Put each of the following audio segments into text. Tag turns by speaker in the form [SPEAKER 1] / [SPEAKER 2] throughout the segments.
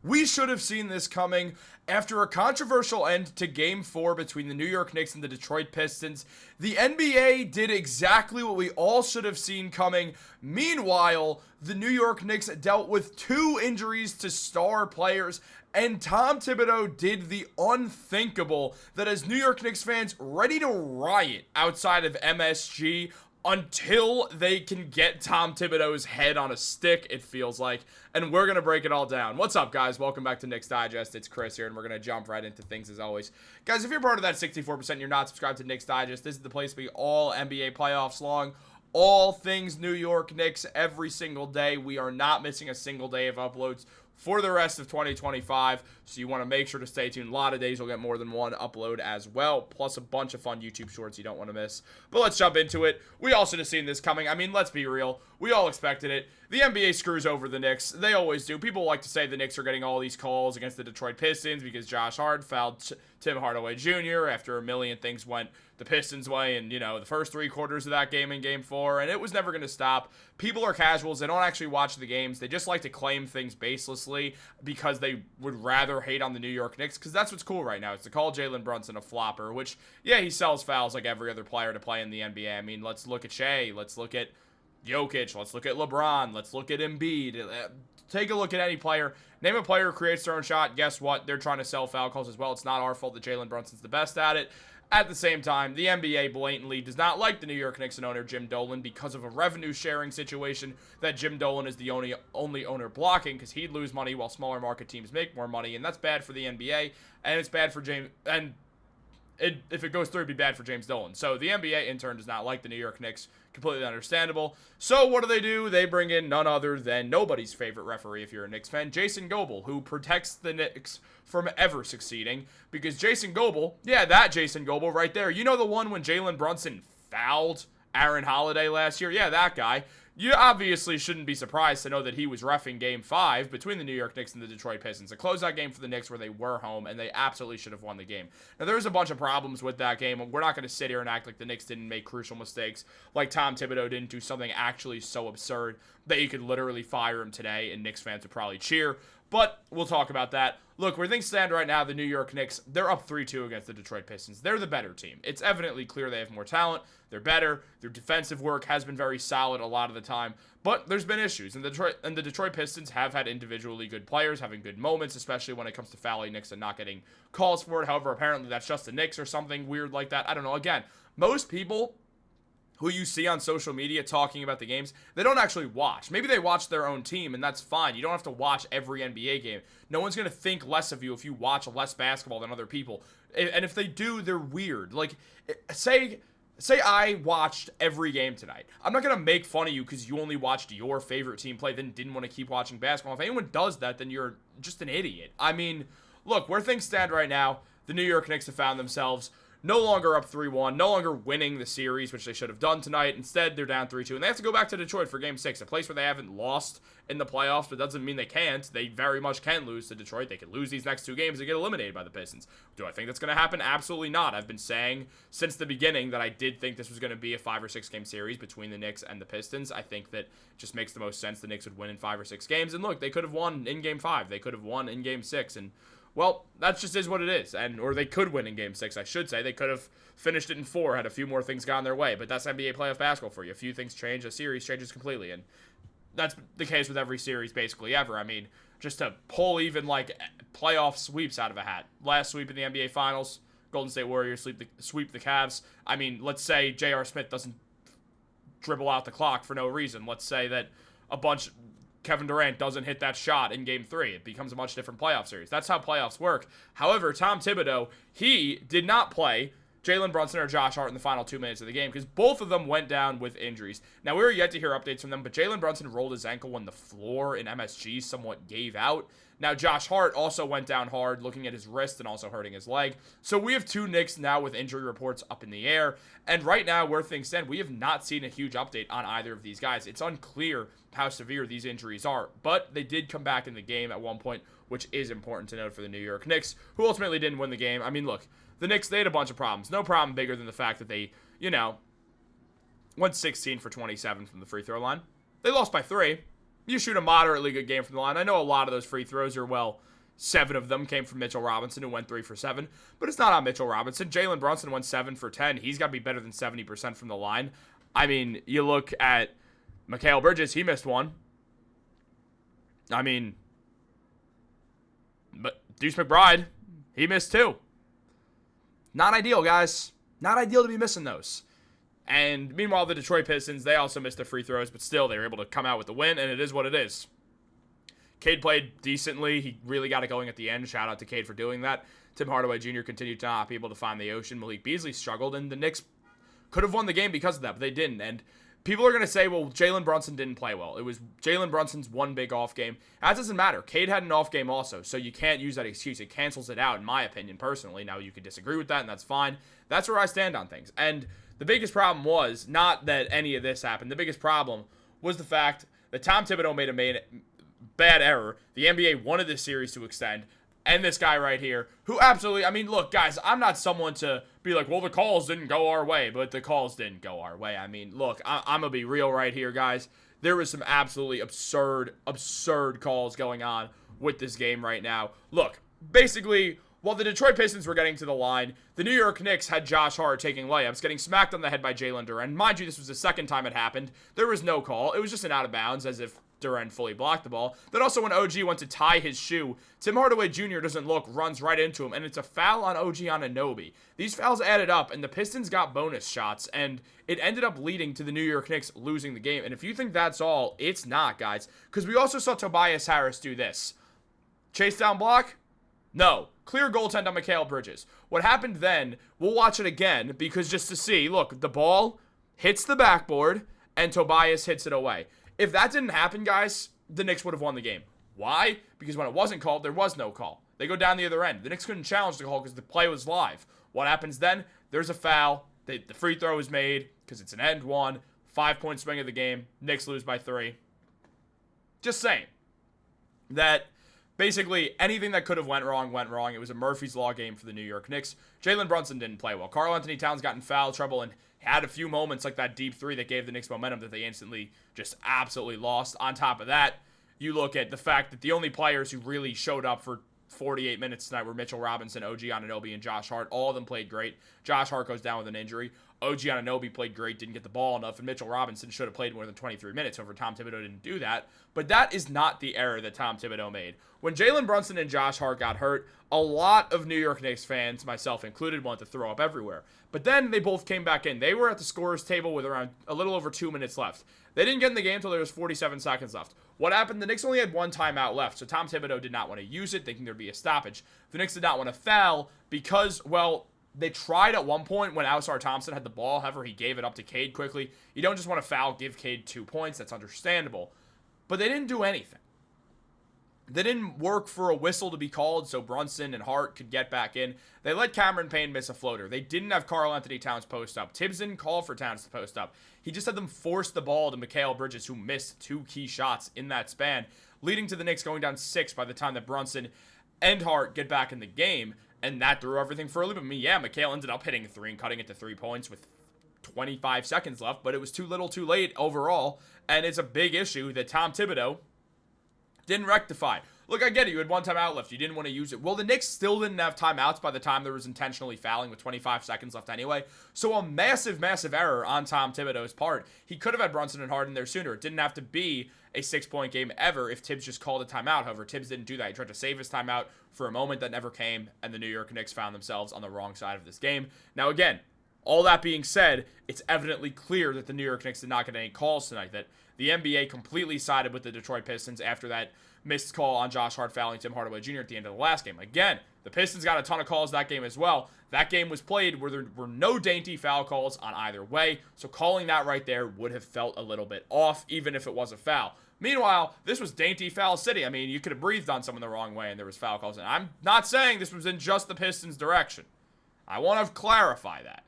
[SPEAKER 1] We should have seen this coming. After a controversial end to Game 4 between the New York Knicks and the Detroit Pistons, the NBA did exactly what we all should have seen coming. Meanwhile, the New York Knicks dealt with 2 injuries to star players, and Tom Thibodeau did the unthinkable that has New York Knicks fans ready to riot outside of MSG until they can get Tom Thibodeau's head on a stick, it feels like. And we're going to break it all down. What's up, guys? Welcome back to Knicks Digest. It's Chris here, and we're going to jump right into things as always. Guys, if you're part of that 64% and you're not subscribed to Knicks Digest, this is the place to be all NBA playoffs long. All things New York Knicks every single day. We are not missing a single day of uploads for the rest of 2025, so you want to make sure to stay tuned. A lot of days you'll get more than one upload as well, plus a bunch of fun YouTube shorts you don't want to miss. But let's jump into it. We all should have seen this coming. I mean, let's be real. We all expected it. The NBA screws over the Knicks. They always do. People like to say the Knicks are getting all these calls against the Detroit Pistons because Josh Hart fouled Tim Hardaway Jr. after a million things went the Pistons' way and, the first 3 quarters of that game in Game 4, and it was never going to stop. People are casuals. They don't actually watch the games. They just like to claim things baselessly because they would rather hate on the New York Knicks, because that's what's cool right now. It's to call Jalen Brunson a flopper, which, yeah, he sells fouls like every other player to play in the NBA. I mean, let's look at Shea. Let's look at Jokic. Let's look at LeBron. Let's look at Embiid. Take a look at any player. Name a player who creates their own shot. Guess what? They're trying to sell foul calls as well. It's not our fault that Jalen Brunson's the best at it. At the same time, the NBA blatantly does not like the New York Knicks and owner Jim Dolan because of a revenue sharing situation that Jim Dolan is the only owner blocking, because he'd lose money while smaller market teams make more money, and that's bad for the NBA, and it's bad for James, and if it goes through, it'd be bad for James Dolan. So the NBA in turn does not like the New York Knicks. Completely understandable. So what do? They bring in none other than nobody's favorite referee, if you're a Knicks fan, Jason Goebel, who protects the Knicks from ever succeeding. Because Jason Goebel, yeah, that Jason Goebel right there. You know the one when Jalen Brunson fouled Aaron Holiday last year? Yeah, that guy. You obviously shouldn't be surprised to know that he was reffing Game 5 between the New York Knicks and the Detroit Pistons. A closeout game for the Knicks where they were home, and they absolutely should have won the game. Now, there's a bunch of problems with that game. We're not going to sit here and act like the Knicks didn't make crucial mistakes, like Tom Thibodeau didn't do something actually so absurd that you could literally fire him today, and Knicks fans would probably cheer. But we'll talk about that. Look, where things stand right now, the New York Knicks, they're up 3-2 against the Detroit Pistons. They're the better team. It's evidently clear they have more talent. They're better. Their defensive work has been very solid a lot of the time. But there's been issues. And the Detroit Pistons have had individually good players, having good moments, especially when it comes to fouling Knicks and not getting calls for it. However, apparently that's just the Knicks or something weird like that. I don't know. Again, most people who you see on social media talking about the games, they don't actually watch. Maybe they watch their own team, and that's fine. You don't have to watch every NBA game. No one's going to think less of you if you watch less basketball than other people. And if they do, they're weird. Like, say I watched every game tonight. I'm not going to make fun of you because you only watched your favorite team play, then didn't want to keep watching basketball. If anyone does that, then you're just an idiot. I mean, look, where things stand right now, the New York Knicks have found themselves no longer up 3-1, no longer winning the series, which they should have done tonight. Instead, they're down 3-2, and they have to go back to Detroit for Game 6, a place where they haven't lost in the playoffs, but doesn't mean they can't. They very much can lose to Detroit. They could lose these next 2 games and get eliminated by the Pistons. Do I think that's going to happen? Absolutely not. I've been saying since the beginning that I did think this was going to be a 5 or 6 game series between the Knicks and the Pistons. I think that it just makes the most sense the Knicks would win in 5 or 6 games, and look, they could have won in Game 5. They could have won in Game 6, and well, that just is what it is. Or they could win in Game 6, I should say. They could have finished it in 4, had a few more things gone their way. But that's NBA playoff basketball for you. A few things change, a series changes completely. And that's the case with every series basically ever. I mean, just to pull even like playoff sweeps out of a hat. Last sweep in the NBA Finals, Golden State Warriors sweep the Cavs. I mean, let's say J.R. Smith doesn't dribble out the clock for no reason. Let's say that Kevin Durant doesn't hit that shot in Game 3. It becomes a much different playoff series. That's how playoffs work. However, Tom Thibodeau, he did not play Jalen Brunson or Josh Hart in the final 2 minutes of the game because both of them went down with injuries. Now, we were yet to hear updates from them, but Jalen Brunson rolled his ankle when the floor in MSG somewhat gave out. Now, Josh Hart also went down hard, looking at his wrist and also hurting his leg. So we have 2 Knicks now with injury reports up in the air. And right now, where things stand, we have not seen a huge update on either of these guys. It's unclear how severe these injuries are. But they did come back in the game at one point, which is important to note for the New York Knicks, who ultimately didn't win the game. I mean, look, the Knicks, they had a bunch of problems. No problem bigger than the fact that they, went 16 for 27 from the free throw line. They lost by 3. You shoot a moderately good game from the line. I know a lot of those free throws are, 7 of them came from Mitchell Robinson, who went 3 for 7. But it's not on Mitchell Robinson. Jalen Brunson went 7 for 10. He's got to be better than 70% from the line. I mean, you look at Mikal Bridges, he missed 1. I mean, but Deuce McBride, he missed 2. Not ideal, guys. Not ideal to be missing those. And meanwhile, the Detroit Pistons, they also missed their free throws, but still, they were able to come out with the win, and it is what it is. Cade played decently. He really got it going at the end. Shout out to Cade for doing that. Tim Hardaway Jr. continued to not be able to find the ocean. Malik Beasley struggled, and the Knicks could have won the game because of that, but they didn't. And people are going to say, well, Jalen Brunson didn't play well. It was Jalen Brunson's one big off game. That doesn't matter. Cade had an off game also, so you can't use that excuse. It cancels it out, in my opinion, personally. Now, you could disagree with that, and that's fine. That's where I stand on things. And the biggest problem was not that any of this happened. The biggest problem was the fact that Tom Thibodeau made a bad error. The NBA wanted this series to extend. And this guy right here, who absolutely, I mean, look, guys, I'm not someone to be like, well, the calls didn't go our way, but the calls didn't go our way. I mean, look, I'm going to be real right here, guys. There was some absolutely absurd calls going on with this game right now. Look, basically, while the Detroit Pistons were getting to the line, the New York Knicks had Josh Hart taking layups, getting smacked on the head by Jalen Duren. Mind you, this was the second time it happened. There was no call. It was just an out of bounds, as if Duren fully blocked the ball. Then also when OG went to tie his shoe, Tim Hardaway Jr. doesn't look, runs right into him, and it's a foul on OG Anunoby. These fouls added up, and the Pistons got bonus shots, and it ended up leading to the New York Knicks losing the game. And if you think that's all, it's not, guys, because we also saw Tobias Harris do this. Chase down block? No. Clear goaltend on Mikal Bridges. What happened then, we'll watch it again, because just to see, look, the ball hits the backboard, and Tobias hits it away. If that didn't happen, guys, the Knicks would have won the game. Why? Because when it wasn't called, there was no call. They go down the other end. The Knicks couldn't challenge the call because the play was live. What happens then? There's a foul. The free throw is made because it's an end one. 5-point swing of the game. Knicks lose by 3. Just saying that basically anything that could have went wrong, went wrong. It was a Murphy's Law game for the New York Knicks. Jalen Brunson didn't play well. Karl-Anthony Towns got in foul trouble and had a few moments like that deep 3 that gave the Knicks momentum that they instantly just absolutely lost. On top of that, you look at the fact that the only players who really showed up for 48 minutes tonight were Mitchell Robinson, OG Anunoby, and Josh Hart. All of them played great. Josh Hart goes down with an injury. OG Anunoby played great, didn't get the ball enough, and Mitchell Robinson should have played more than 23 minutes. However, Tom Thibodeau didn't do that. But that is not the error that Tom Thibodeau made. When Jalen Brunson and Josh Hart got hurt, a lot of New York Knicks fans, myself included, wanted to throw up everywhere. But then they both came back in. They were at the scorer's table with around a little over 2 minutes left. They didn't get in the game until there was 47 seconds left. What happened? The Knicks only had 1 timeout left, so Tom Thibodeau did not want to use it, thinking there'd be a stoppage. The Knicks did not want to foul because, well, they tried at one point when Ausar Thompson had the ball. However, he gave it up to Cade quickly. You don't just want to foul, give Cade 2 points. That's understandable. But they didn't do anything. They didn't work for a whistle to be called so Brunson and Hart could get back in. They let Cameron Payne miss a floater. They didn't have Karl-Anthony Towns post up. Tibbs didn't call for Towns to post up. He just had them force the ball to Mikal Bridges, who missed 2 key shots in that span, leading to the Knicks going down 6 by the time that Brunson and Hart get back in the game. And that threw everything for a loop. I mean, yeah, Mikal ended up hitting a 3 and cutting it to 3 points with 25 seconds left, but it was too little too late overall. And it's a big issue that Tom Thibodeau didn't rectify. Look, I get it. You had 1 timeout left. You didn't want to use it. Well, the Knicks still didn't have timeouts by the time there was intentionally fouling with 25 seconds left anyway. So a massive, massive error on Tom Thibodeau's part. He could have had Brunson and Harden there sooner. It didn't have to be a 6-point game ever if Tibbs just called a timeout. However, Tibbs didn't do that. He tried to save his timeout for a moment that never came, and the New York Knicks found themselves on the wrong side of this game. Now, again, all that being said, it's evidently clear that the New York Knicks did not get any calls tonight, that the NBA completely sided with the Detroit Pistons after that missed call on Josh Hart fouling Tim Hardaway Jr. at the end of the last game. Again, the Pistons got a ton of calls that game as well. That game was played where there were no dainty foul calls on either way, so calling that right there would have felt a little bit off, even if it was a foul. Meanwhile, this was dainty foul city. I mean, you could have breathed on someone the wrong way and there was foul calls. And I'm not saying this was in just the Pistons' direction. I want to clarify that.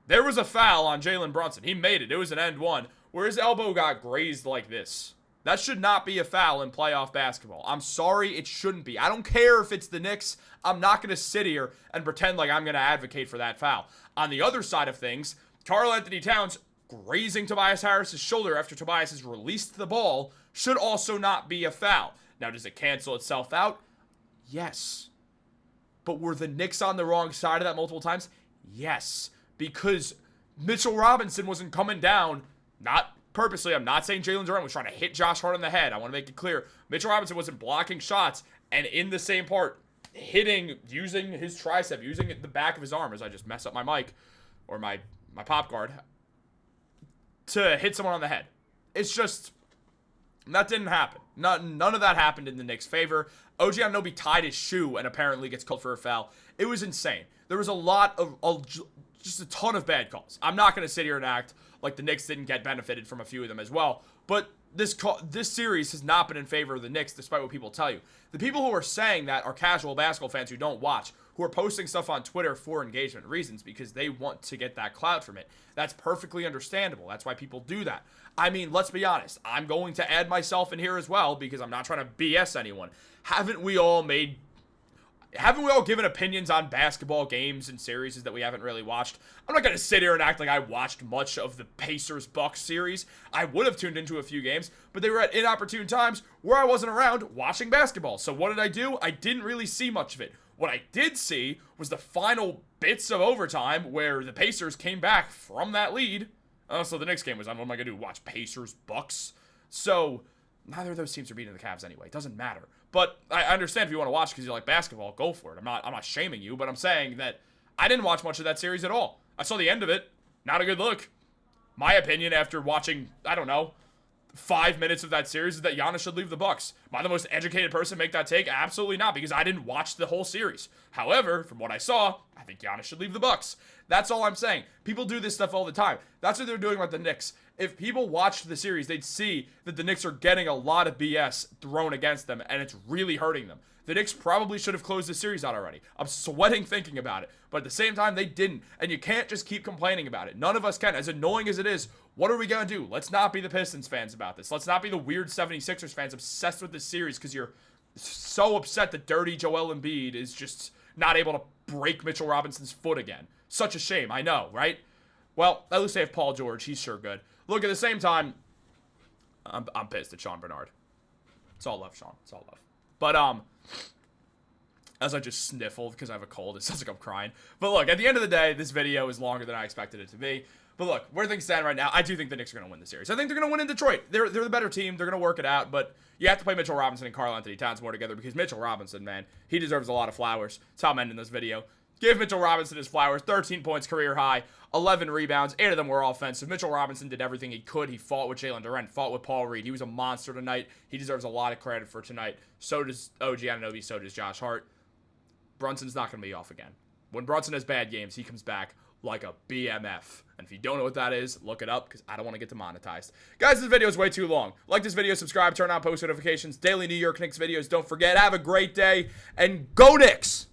[SPEAKER 1] There was a foul on Jalen Brunson. He made it. It was an end one where his elbow got grazed like this. That should not be a foul in playoff basketball. I'm sorry, it shouldn't be. I don't care if it's the Knicks. I'm not going to sit here and pretend like I'm going to advocate for that foul. On the other side of things, Karl-Anthony Towns grazing Tobias Harris's shoulder after Tobias has released the ball should also not be a foul. Now, does it cancel itself out? Yes. But were the Knicks on the wrong side of that multiple times? Yes. Because Mitchell Robinson wasn't coming down, not purposely. I'm not saying Jalen Brunson was trying to hit Josh Hart in the head. I want to make it clear. Mitchell Robinson wasn't blocking shots and in the same part hitting, using his tricep, using the back of his arm, as I just mess up my mic or my pop guard, to hit someone on the head. It's just, that didn't happen. None of that happened in the Knicks' favor. OG Anunoby tied his shoe and apparently gets called for a foul. It was insane. There was a lot of just a ton of bad calls. I'm not going to sit here and act like the Knicks didn't get benefited from a few of them as well. But this series has not been in favor of the Knicks, despite what people tell you. The people who are saying that are casual basketball fans who don't watch, who are posting stuff on Twitter for engagement reasons because they want to get that clout from it. That's perfectly understandable. That's why people do that. I mean, let's be honest. I'm going to add myself in here as well because I'm not trying to BS anyone. Haven't we all given opinions on basketball games and series that we haven't really watched? I'm not going to sit here and act like I watched much of the Pacers-Bucks series. I would have tuned into a few games, but they were at inopportune times where I wasn't around watching basketball. So what did I do? I didn't really see much of it. What I did see was the final bits of overtime where the Pacers came back from that lead. So the next game was on. What am I going to do? Watch Pacers-Bucks? So neither of those teams are beating the Cavs anyway. It doesn't matter. But I understand if you want to watch because you like basketball, go for it. I'm not shaming you, but I'm saying that I didn't watch much of that series at all. I saw the end of it. Not a good look. My opinion after watching, 5 minutes of that series is that Giannis should leave the Bucks. Am I the most educated person to make that take? Absolutely not, because I didn't watch the whole series. However, from what I saw, I think Giannis should leave the Bucks. That's all I'm saying. People do this stuff all the time. That's what they're doing with the Knicks. If people watched the series, they'd see that the Knicks are getting a lot of BS thrown against them, and it's really hurting them. The Knicks probably should have closed the series out already. I'm sweating thinking about it. But at the same time, they didn't. And you can't just keep complaining about it. None of us can. As annoying as it is, what are we going to do? Let's not be the Pistons fans about this. Let's not be the weird 76ers fans obsessed with this series because you're so upset that dirty Joel Embiid is just not able to break Mitchell Robinson's foot again. Such a shame, I know, right? Well, at least they have Paul George. He's sure good. Look, at the same time, I'm pissed at Sean Bernard. It's all love, Sean. It's all love. But, as I just sniffled because I have a cold, it sounds like I'm crying. But look, at the end of the day, this video is longer than I expected it to be. But look, where things stand right now, I do think the Knicks are going to win the series. I think they're going to win in Detroit. They're the better team. They're going to work it out. But you have to play Mitchell Robinson and Karl-Anthony Towns more together because Mitchell Robinson, man, he deserves a lot of flowers. That's how I'm ending this video. Give Mitchell Robinson his flowers. 13 points, career high. 11 rebounds. 8 of them were offensive. Mitchell Robinson did everything he could. He fought with Jalen Brunson, fought with Paul Reed. He was a monster tonight. He deserves a lot of credit for tonight. So does OG Anunoby. So does Josh Hart. Brunson's not going to be off again. When Brunson has bad games, he comes back like a BMF. And if you don't know what that is, look it up because I don't want to get demonetized. Guys, this video is way too long. Like this video, subscribe, turn on post notifications, daily New York Knicks videos. Don't forget, have a great day, and go Knicks!